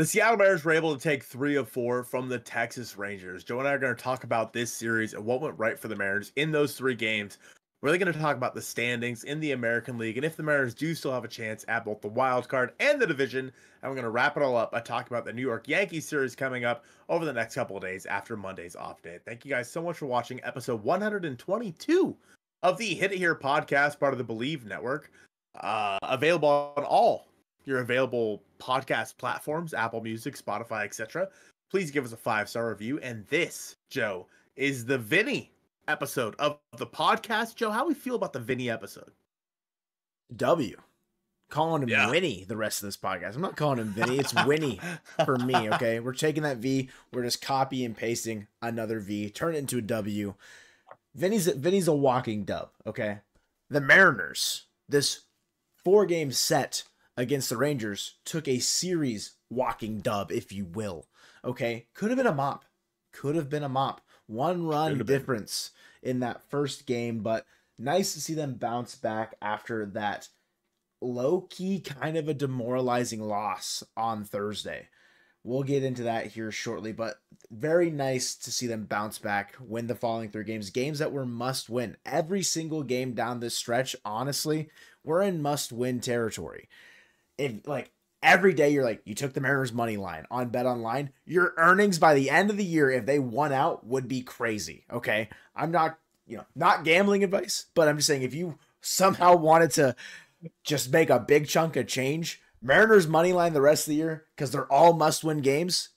The Seattle Mariners were able to take 3 of 4 from the Texas Rangers. Joe and I are going to talk about this series and what went right for the Mariners in those 3 games. We're really going to talk about the standings in the American League and if the Mariners do still have a chance at both the wild card and the division. And we're going to wrap it all up by talking about the New York Yankees series coming up over the next couple of days after Monday's off day. Thank you guys so much for watching episode 122 of the Hit It Here podcast, part of the Bleav network. Available on all your available podcast platforms, Apple Music, Spotify, etc. Please give us a 5-star review. And this, Joe, is the Vinny episode of the podcast. Joe, how we feel about the Vinny episode? W. Calling him Winnie the rest of this podcast. I'm not calling him Vinny. It's Winnie for me, okay? We're taking that V. We're just copy and pasting another V. Turn it into a W. Vinny's a walking dub, okay? The Mariners, this 4-game set against the Rangers, took a series walking dub, if you will. Okay, could have been a mop. Could have been a mop. 1 run difference in that first game, but nice to see them bounce back after that low-key kind of a demoralizing loss on Thursday. We'll get into that here shortly, but very nice to see them bounce back, win the following 3 games. Games that were must-win. Every single game down this stretch, honestly, we're in must-win territory. If every day you're you took the Mariners money line on Bet Online, your earnings by the end of the year, if they won out, would be crazy. Okay. I'm not, not gambling advice, but I'm just saying if you somehow wanted to just make a big chunk of change, Mariners money line the rest of the year, because they're all must-win games,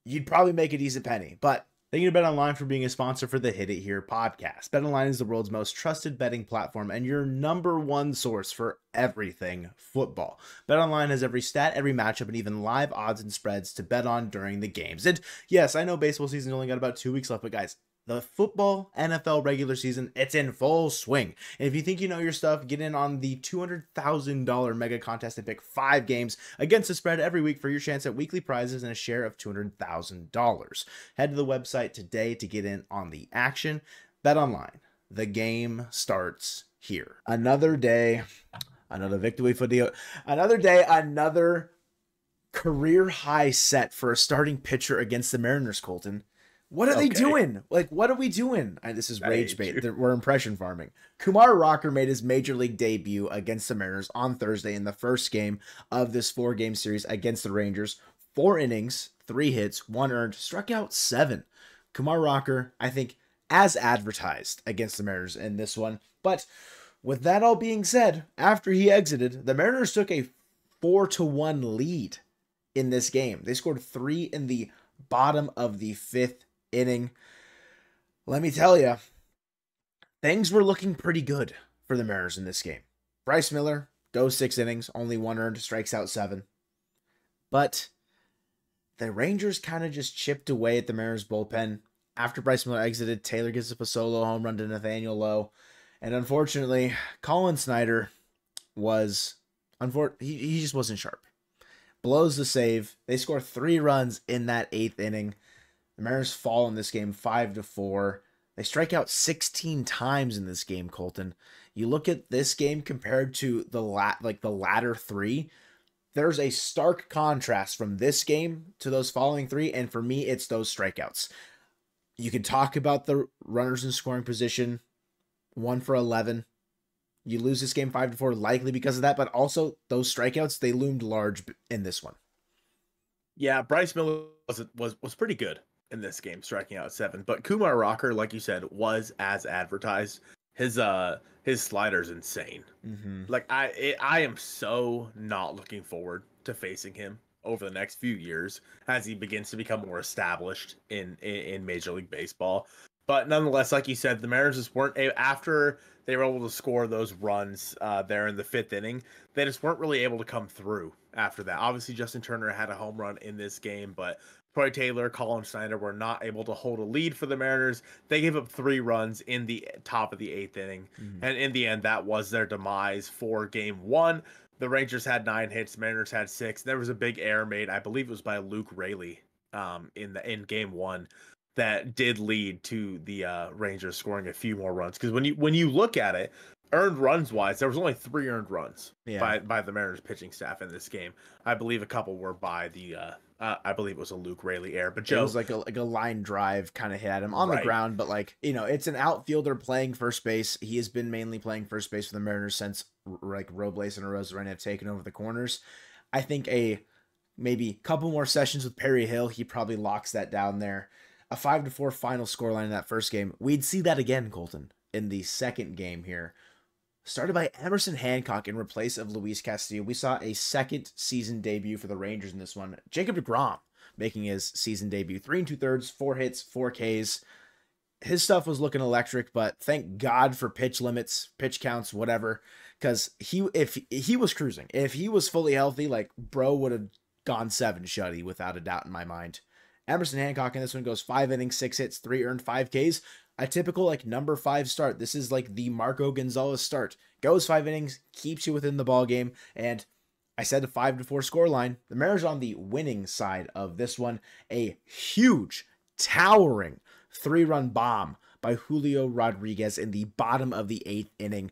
you'd probably make a decent penny. But thank you to Bet Online for being a sponsor for the Hit It Here podcast. Bet Online is the world's most trusted betting platform and your #1 source for everything football. Bet Online has every stat, every matchup, and even live odds and spreads to bet on during the games. And yes, I know baseball season only got about 2 weeks left, but guys, the football NFL regular season, it's in full swing. And if you think you know your stuff, get in on the $200,000 mega contest and pick 5 games against the spread every week for your chance at weekly prizes and a share of $200,000. Head to the website today to get in on the action. Bet Online. The game starts here. Another day, another victory for the... Another day, another career high set for a starting pitcher against the Mariners, Colton. What are they doing? What are we doing? This is rage bait. We're impression farming. Kumar Rocker made his major league debut against the Mariners on Thursday in the first game of this 4-game series against the Rangers. 4 innings, 3 hits, 1 earned, struck out 7. Kumar Rocker, I think, as advertised against the Mariners in this one. But with that all being said, after he exited, the Mariners took a 4-1 lead in this game. They scored 3 in the bottom of the 5th inning. Let me tell you, things were looking pretty good for the Mariners in this game. Bryce Miller goes 6 innings, only 1 earned, strikes out 7. But the Rangers kind of just chipped away at the Mariners bullpen. After Bryce Miller exited, Taylor gives up a solo home run to Nathaniel Lowe. And unfortunately, Colin Snyder was, he just wasn't sharp. Blows the save. They score 3 runs in that 8th inning. The Mariners fall in this game 5-4. They strike out 16 times in this game, Colton. You look at this game compared to the latter 3, there's a stark contrast from this game to those following 3, and for me, it's those strikeouts. You can talk about the runners in scoring position, 1 for 11. You lose this game 5-4, likely because of that, but also those strikeouts, they loomed large in this one. Yeah, Bryce Miller was pretty good in this game, striking out 7. But Kumar Rocker, like you said, was as advertised. His slider's insane. Mm-hmm. I am so not looking forward to facing him over the next few years as he begins to become more established in Major League Baseball. But nonetheless, like you said, the Mariners just weren't after they were able to score those runs there in the 5th inning. They just weren't really able to come through after that. Obviously, Justin Turner had a home run in this game, but Troy Taylor, Colin Snyder were not able to hold a lead for the Mariners. They gave up 3 runs in the top of the 8th inning. Mm-hmm. And in the end, that was their demise for Game 1. The Rangers had 9 hits. Mariners had 6. There was a big error made. I believe it was by Luke Raley in Game 1 that did lead to the Rangers scoring a few more runs. Because when you look at it, earned runs wise, there was only 3 earned runs Yeah. by the Mariners pitching staff in this game. I believe a couple were by the I believe it was a Luke Raley error. But It Joe, was like a line drive kind of hit at him on the right. ground, but like, it's an outfielder playing first base. He has been mainly playing first base for the Mariners since like Robles and Arozarena have taken over the corners. I think a maybe couple more sessions with Perry Hill, he probably locks that down there. A 5-4 final scoreline in that first game. We'd see that again, Colton, in the second game here. Started by Emerson Hancock in replace of Luis Castillo. We saw a second season debut for the Rangers in this one. Jacob deGrom making his season debut. 3 2/3, 4 hits, 4 Ks. His stuff was looking electric, but thank God for pitch limits, pitch counts, whatever. Because if he was cruising, if he was fully healthy, like bro would have gone 7 shutty without a doubt in my mind. Emerson Hancock in this one goes 5 innings, 6 hits, 3 earned, 5 Ks. A typical like number 5 start. This is like the Marco Gonzalez start. Goes 5 innings, keeps you within the ball game, and I said a 5-4 scoreline. The Mariners on the winning side of this one. A huge, towering 3-run bomb by Julio Rodriguez in the bottom of the 8th inning.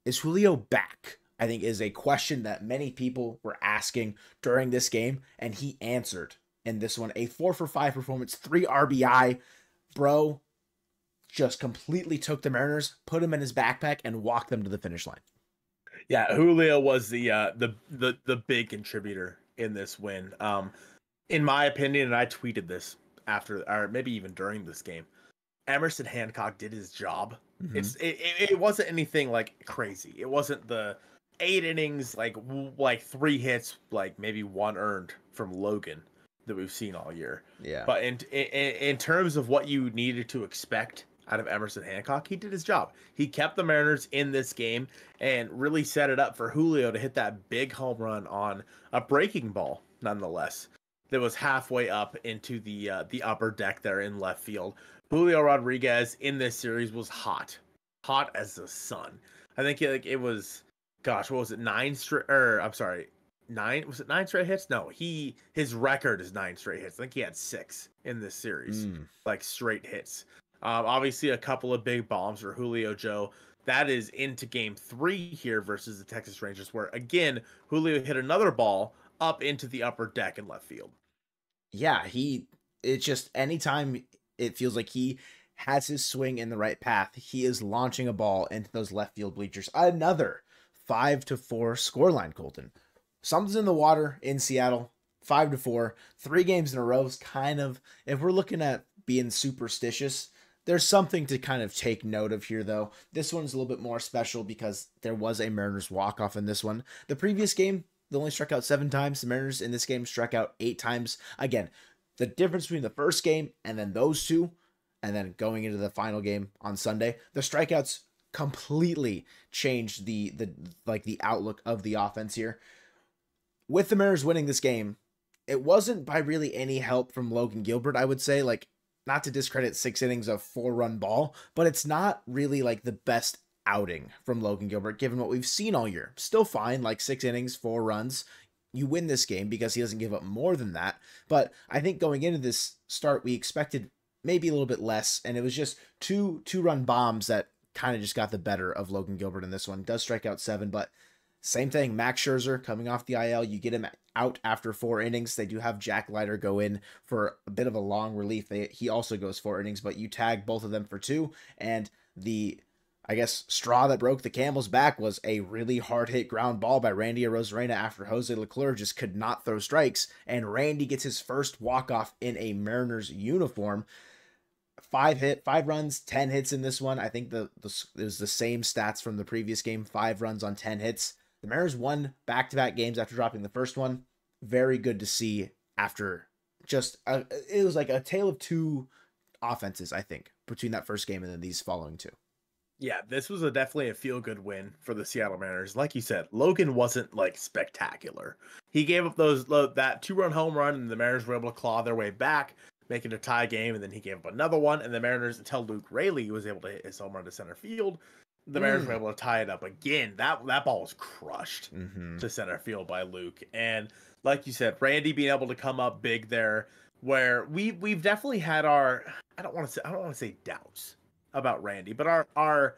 Is Julio back? I think is a question that many people were asking during this game, and he answered in this one. A 4-for-5 performance, 3 RBI. Bro just completely took the Mariners, put them in his backpack, and walked them to the finish line. Yeah, Julio was the big contributor in this win. In my opinion, and I tweeted this after, or maybe even during this game, Emerson Hancock did his job. Mm-hmm. It wasn't anything like crazy. It wasn't the 8 innings, like 3 hits, like maybe 1 earned from Logan that we've seen all year. Yeah. But in terms of what you needed to expect out of Emerson Hancock, he did his job. He kept the Mariners in this game and really set it up for Julio to hit that big home run on a breaking ball, nonetheless, that was halfway up into the upper deck there in left field. Julio Rodriguez in this series was hot as the sun. I think it was, gosh, what was it? 9 straight hits? No, his record is 9 straight hits. I think he had 6 in this series, like straight hits. Obviously a couple of big bombs for Julio Joe. That is into game 3 here versus the Texas Rangers, where again, Julio hit another ball up into the upper deck in left field. Yeah, it's just anytime it feels like he has his swing in the right path, he is launching a ball into those left field bleachers. Another 5-4 scoreline, Colton. Something's in the water in Seattle. 5-4, 3 games in a row is kind of, if we're looking at being superstitious, there's something to kind of take note of here, though. This one's a little bit more special because there was a Mariners walk-off in this one. The previous game, they only struck out 7 times. The Mariners in this game struck out 8 times. Again, the difference between the first game and then those 2, and then going into the final game on Sunday, the strikeouts completely changed the outlook of the offense here. With the Mariners winning this game, it wasn't by really any help from Logan Gilbert, I would say. Like, not to discredit 6 innings of 4-run ball, but it's not really like the best outing from Logan Gilbert, given what we've seen all year. Still fine, like 6 innings, 4 runs. You win this game because he doesn't give up more than that. But I think going into this start, we expected maybe a little bit less, and it was just two-run bombs that kind of just got the better of Logan Gilbert in this one. Does strike out 7, but same thing. Max Scherzer coming off the IL, you get him out after 4 innings. They do have Jack Leiter go in for a bit of a long relief. He also goes 4 innings, but you tag both of them for 2. And the, I guess, straw that broke the camel's back was a really hard hit ground ball by Randy Arozarena after Jose Leclerc just could not throw strikes. And Randy gets his first walk-off in a Mariners uniform. 5 runs, 10 hits in this one. I think it was the same stats from the previous game. 5 runs on 10 hits. The Mariners won back-to-back games after dropping the first one. Very good to see after just, it was like a tale of 2 offenses, I think, between that first game and then these following 2. Yeah, this was definitely a feel-good win for the Seattle Mariners. Like you said, Logan wasn't like spectacular. He gave up that 2-run home run, and the Mariners were able to claw their way back, make it a tie game, and then he gave up another one, and the Mariners, until Luke Raley was able to hit his home run to center field, the Mariners were able to tie it up again. That ball was crushed to center field by Luke. And like you said, Randy being able to come up big there, where we've definitely had our, I don't want to say doubts about Randy, but our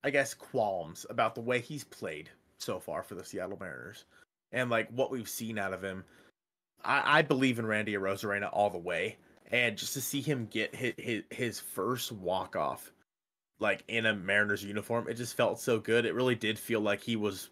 I guess, qualms about the way he's played so far for the Seattle Mariners and like what we've seen out of him. I Bleav in Randy Arozarena all the way, and just to see him get his first walk off like in a Mariners uniform, it just felt so good. It really did feel like he was.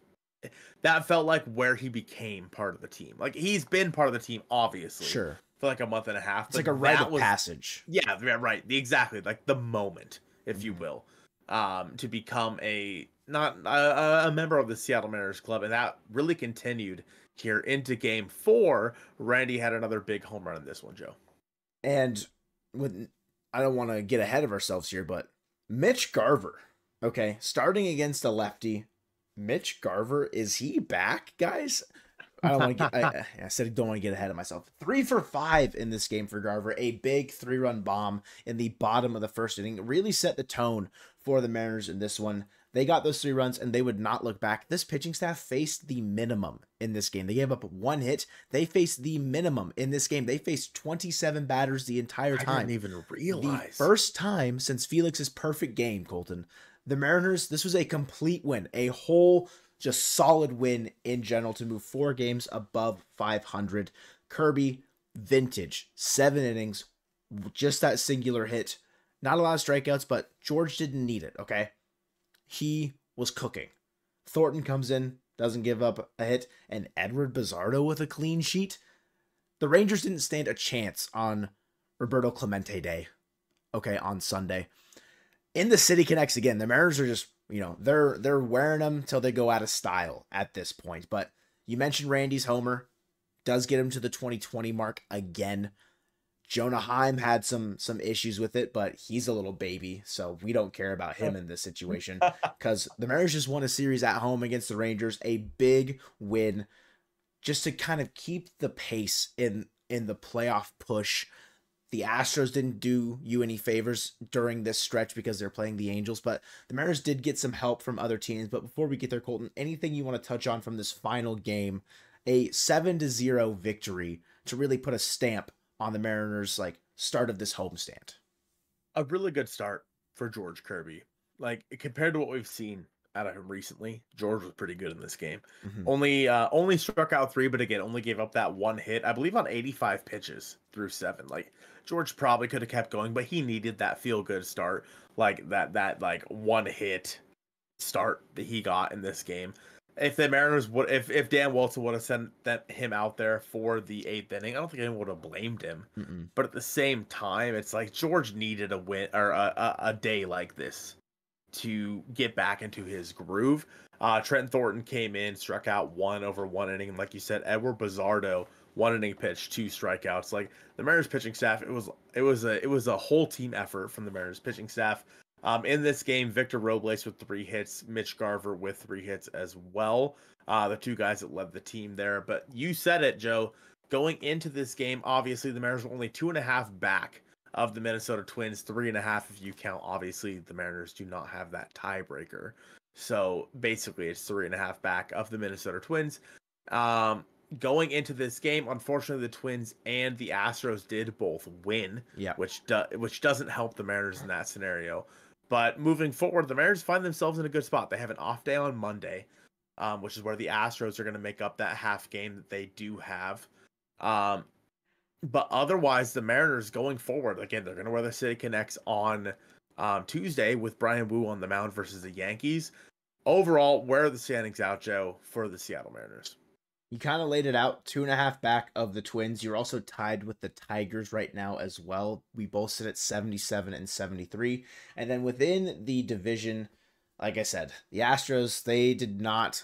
That felt like where he became part of the team. Like he's been part of the team, obviously, Sure, for like a month and a half. it's like a rite of passage. Yeah, right. Exactly, like the moment, if you will, to become a not a member of the Seattle Mariners club, and that really continued here into Game 4. Randy had another big home run in this one, Joe. And with, I don't want to get ahead of ourselves here, but Mitch Garver, okay, starting against a lefty. Mitch Garver, is he back, guys? I don't want to get. I said I don't want to get ahead of myself. 3 for 5 in this game for Garver. A big 3-run bomb in the bottom of the first inning. It really set the tone for the Mariners in this one. They got those 3 runs and they would not look back. This pitching staff faced the minimum in this game. They gave up 1 hit. They faced the minimum in this game. They faced 27 batters the entire time. I didn't even realize. The first time since Felix's perfect game, Colton. The Mariners, this was a complete win. A whole, just solid win in general to move 4 games above 500. Kirby, vintage, 7 innings, just that singular hit. Not a lot of strikeouts, but George didn't need it, okay? He was cooking. Thornton comes in, doesn't give up a hit, and Edward Bizardo with a clean sheet. The Rangers didn't stand a chance on Roberto Clemente Day, okay, on Sunday. In the City Connects again, the Mariners are just, they're wearing them till they go out of style at this point. But you mentioned Randy's homer, does get him to the 2020 mark again. Jonah Heim had some issues with it, but he's a little baby, so we don't care about him in this situation because the Mariners just won a series at home against the Rangers, a big win, just to kind of keep the pace in the playoff push. The Astros didn't do you any favors during this stretch because they're playing the Angels, but the Mariners did get some help from other teams. But before we get there, Colton, anything you want to touch on from this final game? A 7-0 victory to really put a stamp on the Mariners' start of this homestand. A really good start for George Kirby. Like compared to what we've seen out of him recently, George was pretty good in this game. Mm-hmm. Only struck out 3, but again, only gave up that 1 hit, I Bleav, on 85 pitches through 7. Like George probably could have kept going, but he needed that feel good start, like that 1 hit start that he got in this game. If the Mariners would, if Dan Wilson would have sent him out there for the 8th inning, I don't think anyone would have blamed him. Mm-mm. But at the same time, it's like George needed a win or a day like this to get back into his groove. Trent Thornton came in, struck out 1 over 1 inning, and like you said, Edward Bizardo 1 inning pitch, 2 strikeouts. Like the Mariners pitching staff, it was a whole team effort from the Mariners pitching staff. In this game, Victor Robles with 3 hits, Mitch Garver with 3 hits as well. The 2 guys that led the team there. But you said it, Joe. Going into this game, obviously the Mariners were only 2.5 back of the Minnesota Twins, 3.5 if you count. Obviously, the Mariners do not have that tiebreaker. So basically, it's 3.5 back of the Minnesota Twins. Going into this game, unfortunately, the Twins and the Astros did both win, which doesn't help the Mariners in that scenario. But moving forward, the Mariners find themselves in a good spot. They have an off day on Monday, which is where the Astros are going to make up that half game that they do have. But otherwise, the Mariners going forward, again, they're going to wear the City Connects on Tuesday with Brian Wu on the mound versus the Yankees. Overall, where are the standings out, Joe, for the Seattle Mariners? You kind of laid it out, 2.5 back of the Twins. You're also tied with the Tigers right now as well. We both sit at 77 and 73. And then within the division, like I said, the Astros, they did not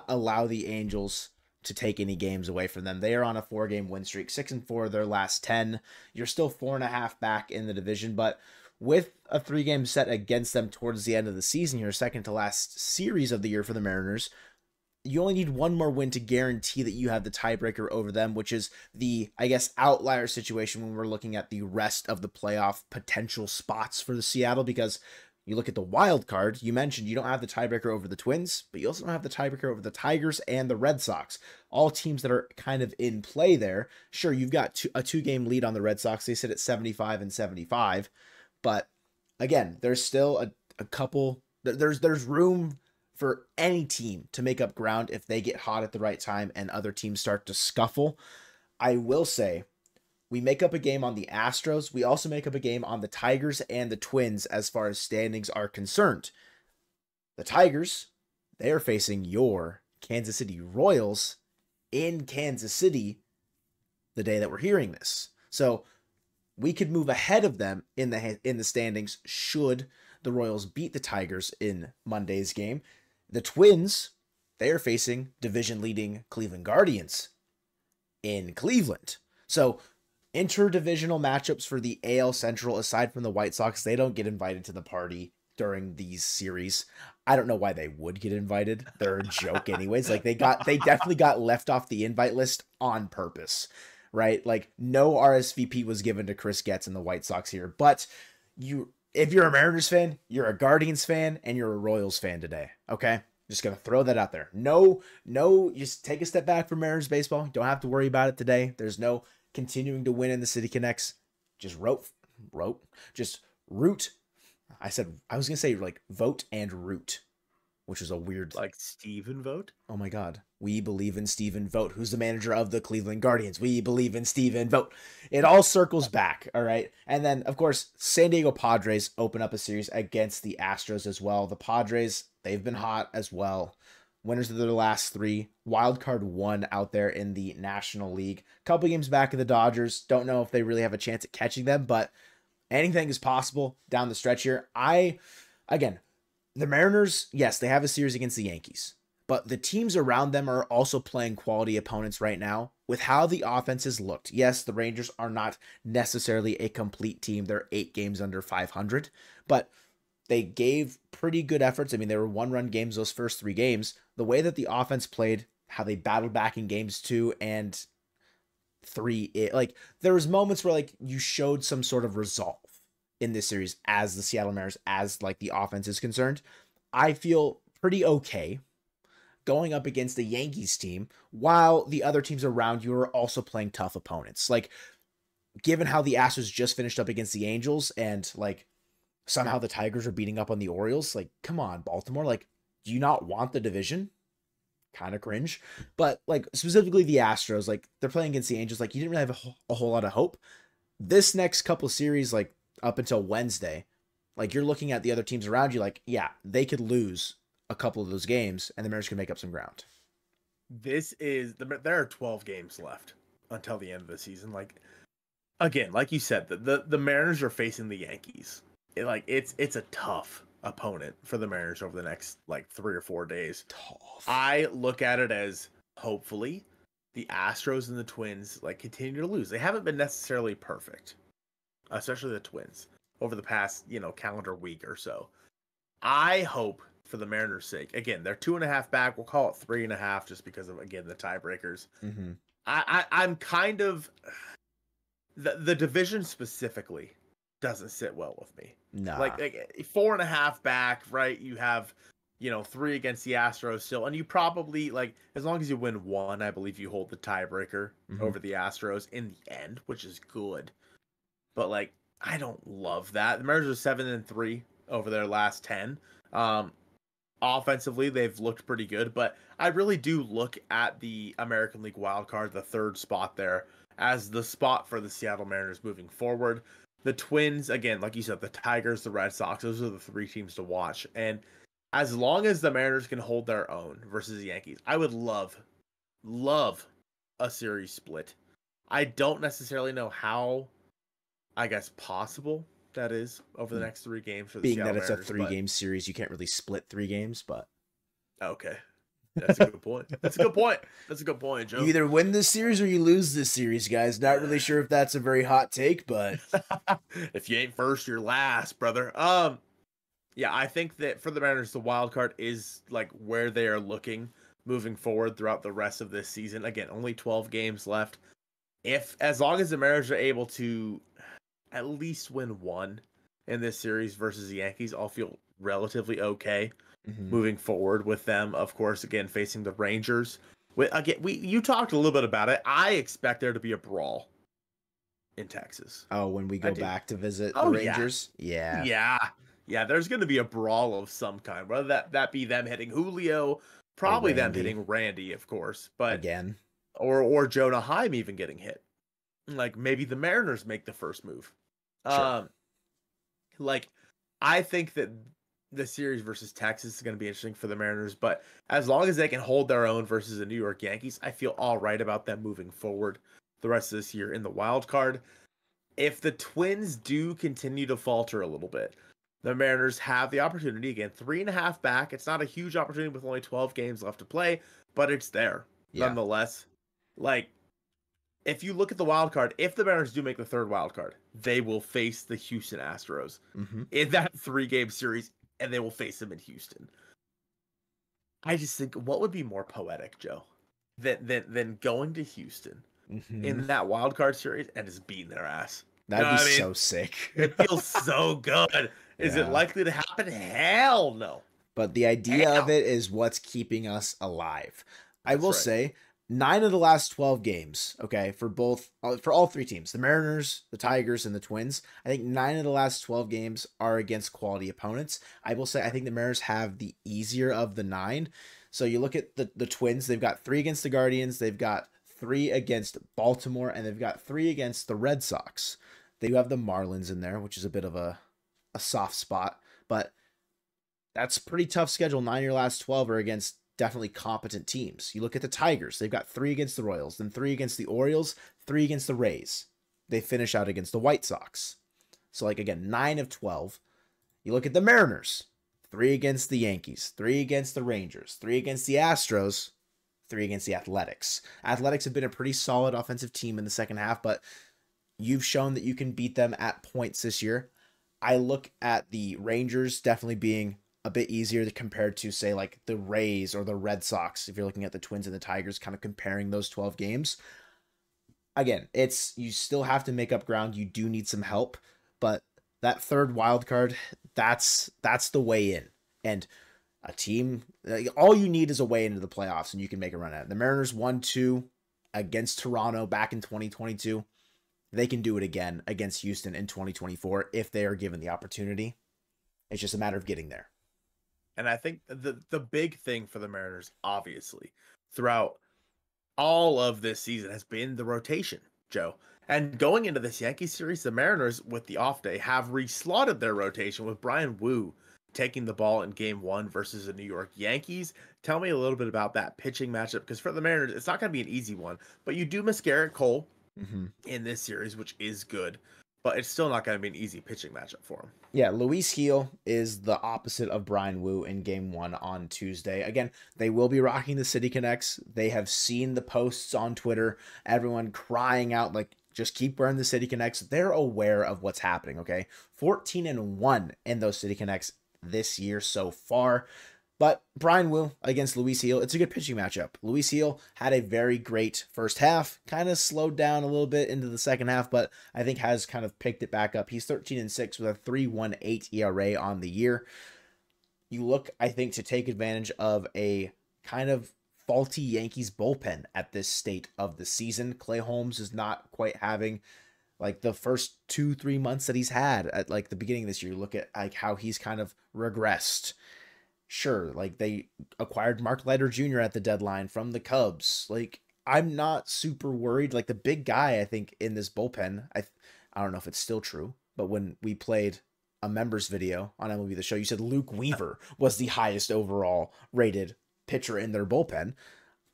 allow the Angels to take any games away from them. They are on a 4-game win streak, 6-4 their last 10. You're still 4.5 back in the division, but with a 3-game set against them towards the end of the season, your second to last series of the year for the Mariners, you only need 1 more win to guarantee that you have the tiebreaker over them, which is the, I guess, outlier situation when we're looking at the rest of the playoff potential spots for the Seattle, because you look at the wild card, you mentioned you don't have the tiebreaker over the Twins, but you also don't have the tiebreaker over the Tigers and the Red Sox. All teams that are kind of in play there. Sure, you've got a 2-game lead on the Red Sox. They sit at 75 and 75, but again, there's still a couple. There's room for any team to make up ground if they get hot at the right time and other teams start to scuffle. I will say we make up a game on the Astros. We also make up a game on the Tigers and the Twins as far as standings are concerned. The Tigers, they are facing your Kansas City Royals in Kansas City the day that we're hearing this. So we could move ahead of them in the standings should the Royals beat the Tigers in Monday's game. The Twins, they are facing division-leading Cleveland Guardians in Cleveland. So interdivisional matchups for the AL Central, aside from the White Sox, they don't get invited to the party during these series. I don't know why they would get invited. They're a joke anyways. Like they definitely got left off the invite list on purpose, right? Like no RSVP was given to Chris Getz and the White Sox here. But if you're a Mariners fan, you're a Guardians fan, and you're a Royals fan today. Okay? Just going to throw that out there. No, just take a step back from Mariners baseball. Don't have to worry about it today. There's no continuing to win in the City Connects. Just root. I was going to say like vote and root, which is a weird. Like Steven Vogt? Oh my God. We believe in Steven Vogt, who's the manager of the Cleveland Guardians. We believe in Steven Vogt. It all circles back. All right. And then, of course, San Diego Padres open up a series against the Astros as well. The Padres, they've been hot as well. Winners of their last 3. Wild card 1 out there in the National League. Couple games back of the Dodgers. Don't know if they really have a chance at catching them, but anything is possible down the stretch here. Again, the Mariners, yes, they have a series against the Yankees, but the teams around them are also playing quality opponents right now with how the offenses looked. Yes, the Rangers are not necessarily a complete team. They're 8 games under 500, but they gave pretty good efforts. I mean, they were 1-run games those first 3 games. The way that the offense played, how they battled back in games 2 and 3, like there was moments where like you showed some sort of resolve in this series as the Seattle Mariners, as like the offense is concerned. I feel pretty okay going up against the Yankees team while the other teams around you are also playing tough opponents. Like given how the Astros just finished up against the Angels and like somehow the Tigers are beating up on the Orioles, like come on Baltimore, like do you not want the division? Kind of cringe. But like specifically the Astros, like they're playing against the Angels, like you didn't really have a whole lot of hope. This next couple series, like up until Wednesday, like you're looking at the other teams around you, like, yeah, they could lose a couple of those games and the Mariners can make up some ground. There are 12 games left until the end of the season. Like, again, like you said, the Mariners are facing the Yankees. It's a tough opponent for the Mariners over the next like 3 or 4 days. Tough. I look at it as hopefully the Astros and the Twins like continue to lose. They haven't been necessarily perfect, especially the Twins over the past, calendar week or so. I hope for the Mariners' sake, again, they're 2.5 back. We'll call it 3.5 just because of, again, the tiebreakers. Mm-hmm. I'm kind of the division specifically doesn't sit well with me. Nah. Like 4.5 back, right? You have, 3 against the Astros still, and you probably like as long as you win 1, I believe you hold the tiebreaker over the Astros in the end, which is good. But like I don't love that. The Mariners are 7-3 over their last 10. Offensively, they've looked pretty good, but I really do look at the American League wild card, the 3rd spot there, as the spot for the Seattle Mariners moving forward. The Twins, again, like you said, the Tigers, the Red Sox, those are the 3 teams to watch. And as long as the Mariners can hold their own versus the Yankees, I would love a series split. I don't necessarily know how, I guess, possible that is over the next 3 games for the being Seattle that it's Mariners, a 3-game series, you can't really split 3 games, but okay. That's a good point. That's a good point, Joe. You either win this series or you lose this series, guys. Not really sure if that's a very hot take, but if you ain't first, you're last, brother. Yeah, I think that for the Mariners, the wild card is like where they are looking moving forward throughout the rest of this season. Again, only 12 games left. As long as the Mariners are able to at least win 1 in this series versus the Yankees, I'll feel relatively okay moving forward with them. Of course, again, facing the Rangers. You talked a little bit about it. I expect there to be a brawl in Texas. Oh, when we go back to visit the Rangers? Yeah. Yeah, there's going to be a brawl of some kind, whether that be them hitting Julio, Or probably them Randy hitting Randy, of course, but again. or Jonah Heim even getting hit. Like maybe the Mariners make the first move. Sure. Um, like I think that the series versus Texas is going to be interesting for the Mariners, but as long as they can hold their own versus the New York Yankees, I feel all right about them moving forward the rest of this year in the wild card. If the Twins do continue to falter a little bit, the Mariners have the opportunity again, 3.5 back. It's not a huge opportunity with only 12 games left to play, but it's there Yeah. nonetheless. Like, if you look at the wild card, if the Mariners do make the third wild card, they will face the Houston Astros in that 3-game series, and they will face them in Houston. I just think what would be more poetic, Joe, than going to Houston in that wild card series and just beating their ass. That'd be I mean? so sick. It feels so good. Is it likely to happen? Hell no. But the idea of it is what's keeping us alive. I will right. say 9 of the last 12 games, okay, for all 3 teams, the Mariners, the Tigers, and the Twins, I think 9 of the last 12 games are against quality opponents. I will say I think the Mariners have the easier of the 9. So you look at the Twins, they've got 3 against the Guardians, they've got 3 against Baltimore, and they've got 3 against the Red Sox. They do have the Marlins in there, which is a bit of a soft spot, but that's a pretty tough schedule. 9 of your last 12 are against definitely competent teams. You look at the Tigers, they've got 3 against the Royals, then 3 against the Orioles, 3 against the Rays. They finish out against the White Sox. So like again, 9 of 12. You look at the Mariners, 3 against the Yankees, 3 against the Rangers, 3 against the Astros, 3 against the Athletics. Athletics have been a pretty solid offensive team in the second half, but you've shown that you can beat them at points this year. I look at the Rangers definitely being a bit easier compared to, say, like the Rays or the Red Sox, if you're looking at the Twins and the Tigers, kind of comparing those 12 games. Again, you still have to make up ground. You do need some help, but that third wild card, that's the way in. And a team, all you need is a way into the playoffs, and you can make a run at it. The Mariners 1-2 against Toronto back in 2022. They can do it again against Houston in 2024 if they are given the opportunity. It's just a matter of getting there. And I think the big thing for the Mariners, obviously, throughout all of this season has been the rotation, Joe. And going into this Yankee series, the Mariners, with the off day, have reslotted their rotation with Bryan Woo taking the ball in Game 1 versus the New York Yankees. Tell me a little bit about that pitching matchup, because for the Mariners, it's not going to be an easy one. But you do miss Garrett Cole in this series, which is good. But it's still not going to be an easy pitching matchup for him. Yeah, Luis Gil is the opposite of Bryan Woo in Game 1 on Tuesday. Again, they will be rocking the City Connects. They have seen the posts on Twitter, everyone crying out, like, just keep wearing the City Connects. They're aware of what's happening, okay? 14-1 in those City Connects this year so far. But Bryan Woo against Luis Gil, it's a good pitching matchup. Luis Gil had a very great first half, kind of slowed down a little bit into the second half, but I think has kind of picked it back up. He's 13-6 with a 3.18 ERA on the year. You look, I think, to take advantage of a kind of faulty Yankees bullpen at this state of the season. Clay Holmes is not quite having like the first 2-3 months that he's had at like the beginning of this year. You look at like how he's kind of regressed. Sure, like they acquired Mark Leiter Jr. at the deadline from the Cubs. Like, I'm not super worried. Like the big guy, I think, in this bullpen, I don't know if it's still true, but when we played a members video on MLB The Show, you said Luke Weaver was the highest overall rated pitcher in their bullpen.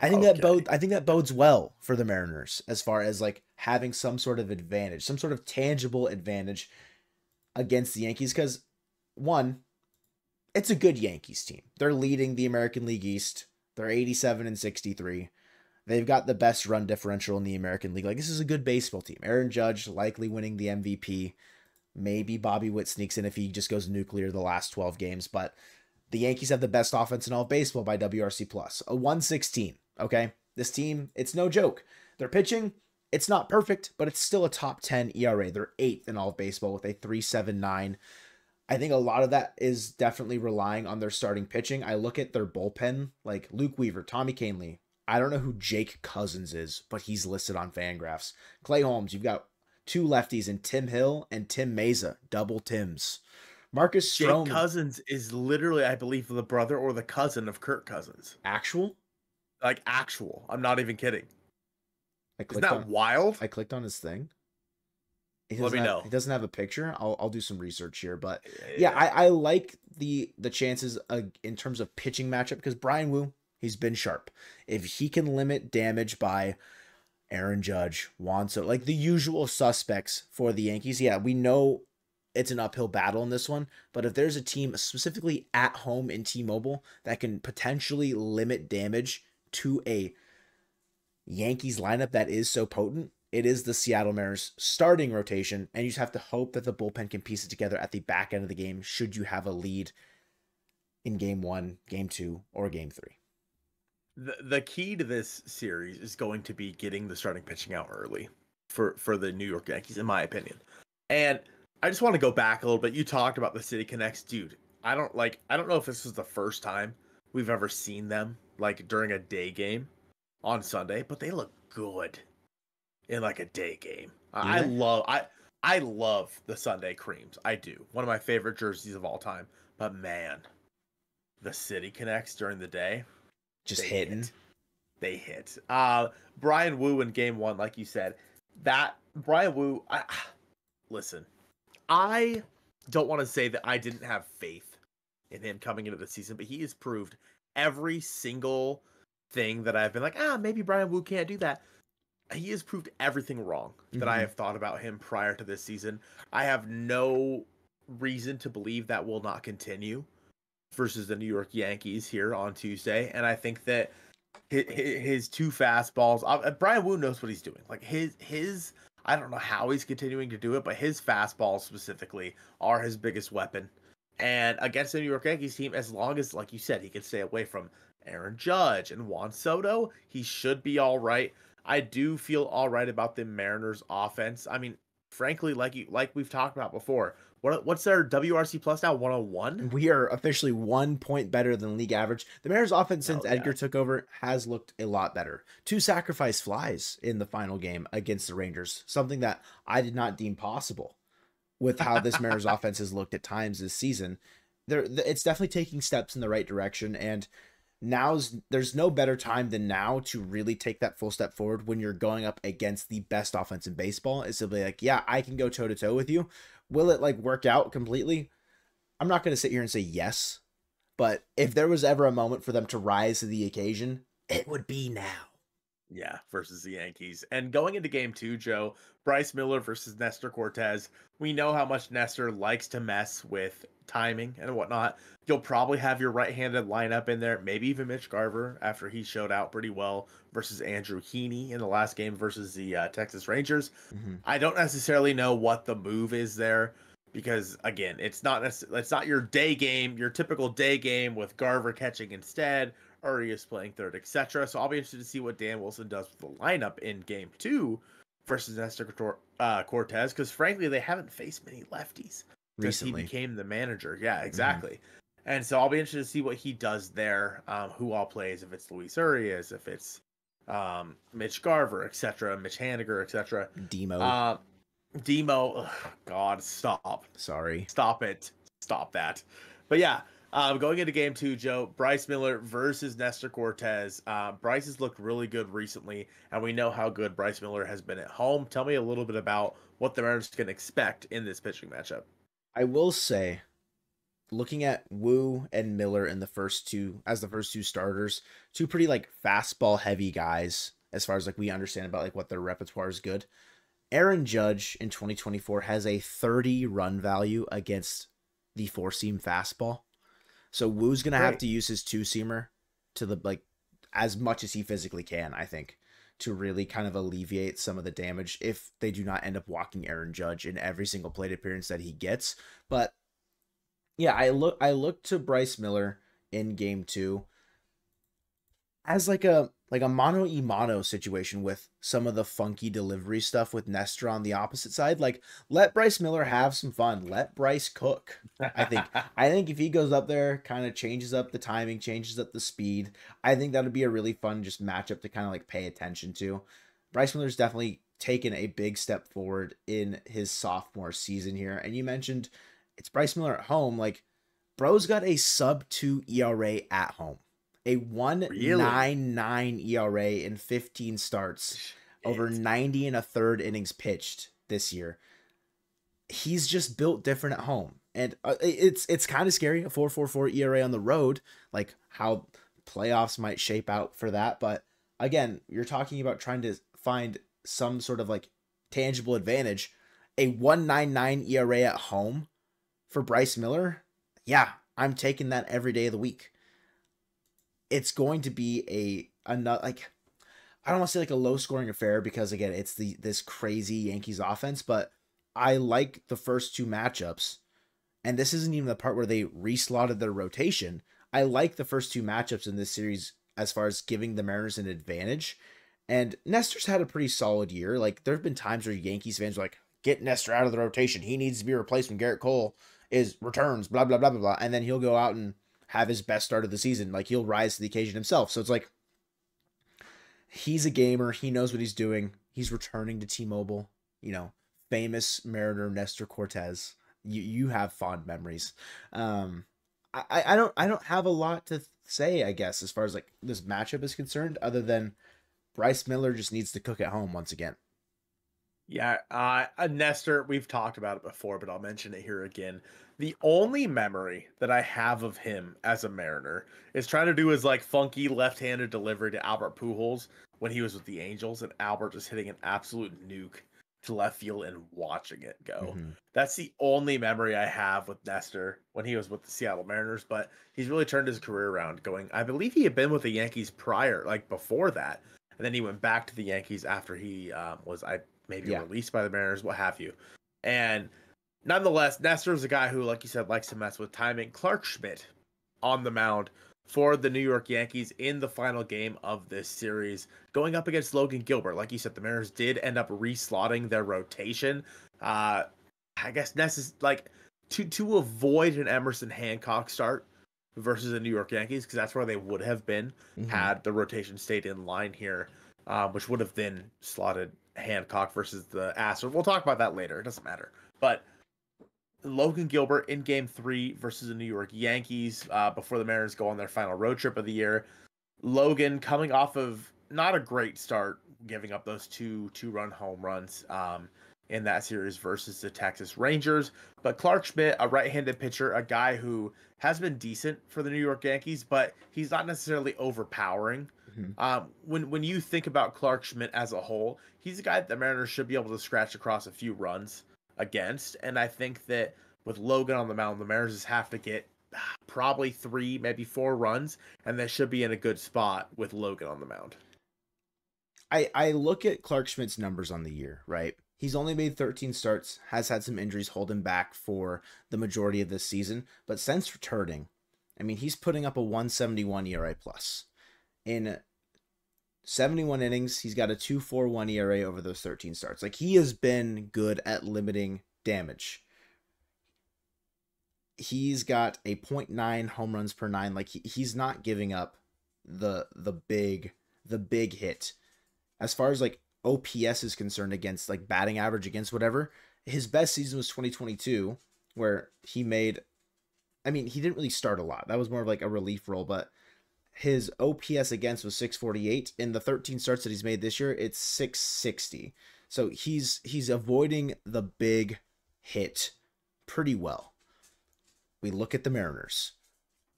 I think that bodes well for the Mariners as far as like having some sort of advantage, some sort of tangible advantage against the Yankees, because one, it's a good Yankees team. They're leading the American League East. They're 87-63. They've got the best run differential in the American League. Like, this is a good baseball team. Aaron Judge likely winning the MVP. Maybe Bobby Witt sneaks in if he just goes nuclear the last 12 games. But the Yankees have the best offense in all of baseball by WRC+. A 116, okay? This team, it's no joke. Their pitching, it's not perfect, but it's still a top 10 ERA. They're 8th in all of baseball with a 3.79. I think a lot of that is definitely relying on their starting pitching. I look at their bullpen, like Luke Weaver, Tommy Kahnle. I don't know who Jake Cousins is, but he's listed on Fangraphs. Clay Holmes, you've got 2 lefties in Tim Hill and Tim Mesa, double Tims. Marcus Jake Stroman. Cousins is literally, I believe, the brother or the cousin of Kirk Cousins. Actual? Like actual. I'm not even kidding. Isn't clicked that on wild? I clicked on his thing. Let me know. He doesn't have a picture. I'll do some research here, but yeah, Yeah. I like the chances in terms of pitching matchup because Brian Wu, he's been sharp. If he can limit damage by Aaron Judge, Juan Soto, like the usual suspects for the Yankees, yeah, we know it's an uphill battle in this one, but if there's a team specifically at home in T-Mobile that can potentially limit damage to a Yankees lineup that is so potent, it is the Seattle Mariners starting rotation, and you just have to hope that the bullpen can piece it together at the back end of the game should you have a lead in game 1, game 2, or game 3. The key to this series is going to be getting the starting pitching out early for the New York Yankees, in my opinion. And I just want to go back a little bit. You talked about the City Connects, dude. I don't know if this was the first time we've ever seen them like during a day game on Sunday, but they look good in like a day game. I love the Sunday creams. I do. One of my favorite jerseys of all time. But man, the City Connects during the day, just hitting. They hit. Brian Wu in game 1, like you said, that Brian Wu. Listen, I don't want to say that I didn't have faith in him coming into the season, but he has proved every single thing that I've been like, maybe Brian Wu can't do that. He has proved everything wrong that I have thought about him prior to this season. I have no reason to believe that will not continue versus the New York Yankees here on Tuesday. And I think that his 2 fastballs, Brian Wu knows what he's doing. Like his, I don't know how he's continuing to do it, but his fastballs specifically are his biggest weapon. And against the New York Yankees team, as long as, like you said, he can stay away from Aaron Judge and Juan Soto, he should be all right. I do feel all right about the Mariners offense. I mean, frankly, like we've talked about before, what's their WRC plus now? 101? We are officially 1 point better than league average. The Mariners offense since Edgar took over has looked a lot better. 2 sacrifice flies in the final game against the Rangers, something that I did not deem possible with how this Mariners offense has looked at times this season. It's definitely taking steps in the right direction, and there's no better time than now to really take that full step forward when you're going up against the best offense in baseball. Is to be like, yeah, I can go toe to toe with you. Will it like work out completely? I'm not going to sit here and say yes, but if there was ever a moment for them to rise to the occasion, it would be now. Yeah, versus the Yankees. And going into game 2, Joe, Bryce Miller versus Nestor Cortez. We know how much Nestor likes to mess with timing and whatnot. You'll probably have your right-handed lineup in there, maybe even Mitch Garver after he showed out pretty well versus Andrew Heaney in the last game versus the Texas Rangers. I don't necessarily know what the move is there because, again, it's not your day game, your typical day game with Garver catching instead, Urias playing third, etc. So I'll be interested to see what Dan Wilson does with the lineup in game 2 versus Nestor Cortez, because frankly, they haven't faced many lefties Recently. He became the manager. Yeah, exactly. And so I'll be interested to see what he does there, who all plays, if it's Luis Urias, if it's Mitch Garver, etc., Mitch Haniger, etc. Demo. Demo, God, stop. Sorry. Stop it. Stop that. But yeah, going into game 2, Joe, Bryce Miller versus Nestor Cortez. Bryce has looked really good recently, and we know how good Bryce Miller has been at home. Tell me a little bit about what the Mariners can expect in this pitching matchup. I will say, looking at Wu and Miller in the first two starters, 2 pretty like fastball heavy guys as far as like we understand about like what their repertoire is good. Aaron Judge in 2024 has a 30 run value against the 4-seam fastball. So Wu's going to have to use his 2-seamer to the like as much as he physically can, I think, to really kind of alleviate some of the damage if they do not end up walking Aaron Judge in every single plate appearance that he gets. But yeah, I look to Bryce Miller in game 2 as like a mano y mano situation with some of the funky delivery stuff with Nestor on the opposite side. Like, let Bryce Miller have some fun. Let Bryce cook. I think if he goes up there, kind of changes up the timing, changes up the speed, I think that would be a really fun just matchup to kind of like pay attention to. Bryce Miller's definitely taken a big step forward in his sophomore season here. And you mentioned it's Bryce Miller at home. Like, bro's got a sub-2 ERA at home, a Really? 1.99 ERA in 15 starts, over 90 and a third innings pitched this year. He's just built different at home. And it's kind of scary, a 4.44 ERA on the road, like how playoffs might shape out for that. But again, you're talking about trying to find some sort of like tangible advantage. A 1.99 ERA at home for Bryce Miller, yeah, I'm taking that every day of the week. It's going to be another, like, I don't want to say like a low scoring affair because again, it's this crazy Yankees offense, but I like the first two matchups. And this isn't even the part where they reslotted their rotation. I like the first two matchups in this series as far as giving the Mariners an advantage. And Nestor's had a pretty solid year. Like, there have been times where Yankees fans are like, get Nestor out of the rotation. He needs to be replaced when Garrett Cole returns, blah, blah, blah, blah, blah. And then he'll go out and have his best start of the season. Like, he'll rise to the occasion himself. So it's like, he's a gamer. He knows what he's doing. He's returning to T-Mobile, famous Mariner Nestor Cortez. You have fond memories. I don't have a lot to say, I guess, as far as like this matchup is concerned, other than Bryce Miller just needs to cook at home once again. Yeah, Nestor, we've talked about it before, but I'll mention it here again. The only memory that I have of him as a Mariner is trying to do his like funky left-handed delivery to Albert Pujols when he was with the Angels, and Albert just hitting an absolute nuke to left field and watching it go. Mm-hmm. That's the only memory I have with Nestor when he was with the Seattle Mariners, but he's really turned his career around going. I believe he had been with the Yankees prior, like before that, and then he went back to the Yankees after he was released by the Mariners, what have you. And nonetheless, Nestor is a guy who, like you said, likes to mess with timing. Clark Schmidt on the mound for the New York Yankees in the final game of this series, going up against Logan Gilbert. Like you said, the Mariners did end up reslotting their rotation. I guess to avoid an Emerson Hancock start versus the New York Yankees, because that's where they would have been had the rotation stayed in line here, which would have then slotted Hancock versus the Astros. We'll talk about that later. It doesn't matter. But Logan Gilbert in Game 3 versus the New York Yankees before the Mariners go on their final road trip of the year. Logan coming off of not a great start, giving up those two-run home runs in that series versus the Texas Rangers. But Clark Schmidt, a right-handed pitcher, a guy who has been decent for the New York Yankees, but he's not necessarily overpowering. When you think about Clark Schmidt as a whole, he's a guy that the Mariners should be able to scratch across a few runs against. And I think that with Logan on the mound, the Mariners just have to get probably 3, maybe 4 runs, and they should be in a good spot with Logan on the mound. I look at Clark Schmidt's numbers on the year, right? He's only made 13 starts, has had some injuries hold him back for the majority of this season, but since returning, I mean, he's putting up a 171 ERA plus. In 71 innings, he's got a 2.41 ERA over those 13 starts. Like, he has been good at limiting damage. He's got a 0.9 home runs per 9. Like, he's not giving up the big hit. As far as like OPS is concerned, against like batting average against whatever, his best season was 2022, where he made, I mean, he didn't really start a lot. That was more of like a relief role, but his OPS against was 648. In the 13 starts that he's made this year, it's 660. So he's avoiding the big hit pretty well. We look at the Mariners.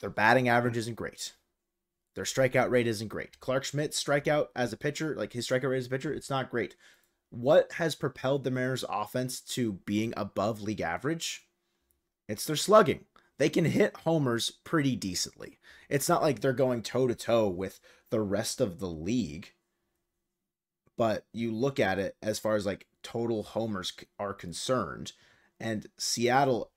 Their batting average isn't great. Their strikeout rate isn't great. Clark Schmidt's strikeout as a pitcher, like his strikeout rate as a pitcher, it's not great. What has propelled the Mariners offense to being above league average? It's their slugging. They can hit homers pretty decently. It's not like they're going toe-to-toe with the rest of the league. But you look at it as far as like total homers are concerned, and Seattle,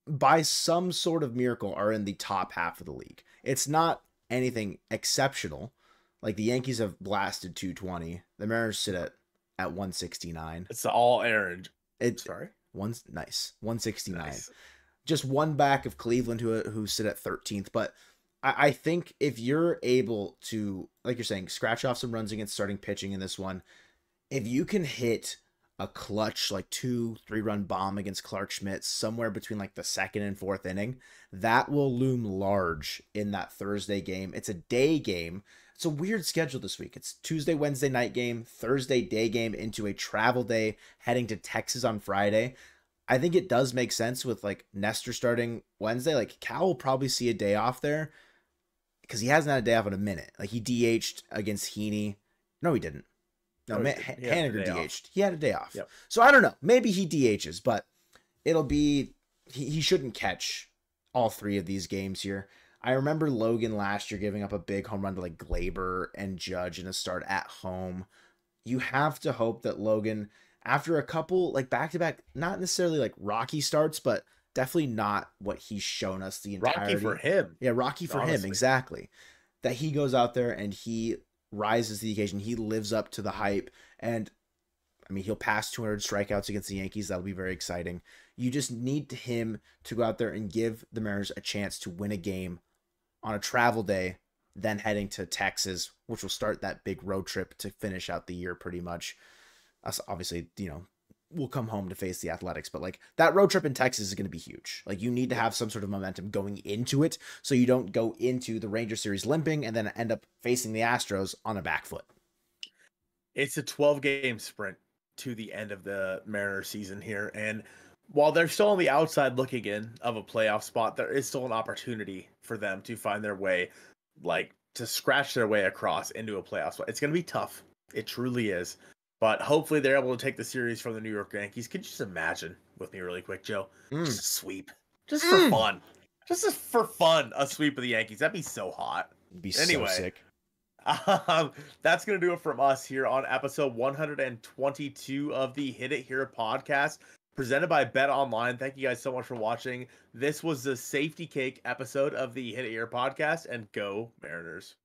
by some sort of miracle, are in the top half of the league. It's not anything exceptional. Like, the Yankees have blasted 220. The Mariners sit at 169. It's all Aaron. Sorry? Nice. 169. Nice. Just one back of Cleveland, who sit at 13th. But I think if you're able to, like you're saying, scratch off some runs against starting pitching in this one, if you can hit a clutch, like 2-3 run bomb against Clark Schmidt somewhere between like the second and fourth inning, that will loom large in that Thursday game. It's a day game. It's a weird schedule this week. It's Tuesday, Wednesday night game, Thursday day game into a travel day, heading to Texas on Friday. I think it does make sense with like Nestor starting Wednesday. Like Cal will probably see a day off there because he hasn't had a day off in a minute. Like he DH'd against Heaney. No, he didn't. No, Haniger DH'd. He had a day off. Yep. So I don't know. Maybe he DHs, but it'll be he shouldn't catch all three of these games here. I remember Logan last year giving up a big home run to like Glaber and Judge in a start at home. You have to hope that Logan, after a couple like back-to-back, not necessarily like rocky starts, but definitely not what he's shown us the entirety. Rocky for him. Yeah, rocky for him, exactly. That he goes out there and he rises to the occasion. He lives up to the hype. And I mean, he'll pass 200 strikeouts against the Yankees. That'll be very exciting. You just need him to go out there and give the Mariners a chance to win a game on a travel day, then heading to Texas, which will start that big road trip to finish out the year pretty much. Us, obviously, we'll come home to face the Athletics, but like that road trip in Texas is going to be huge. Like you need to have some sort of momentum going into it so you don't go into the Ranger series limping and then end up facing the Astros on a back foot. It's a 12-game sprint to the end of the Mariner season here. And while they're still on the outside looking in of a playoff spot, there is still an opportunity for them to find their way, like to scratch their way across into a playoff spot. It's going to be tough. It truly is. But hopefully they're able to take the series from the New York Yankees. Could you just imagine with me really quick, Joe? Just a sweep. Just for fun. Just for fun, a sweep of the Yankees. That'd be so hot. It'd be so sick. That's going to do it from us here on episode 122 of the Hit It Here podcast, presented by Bet Online. Thank you guys so much for watching. This was the Safety Cake episode of the Hit It Here podcast, and go Mariners.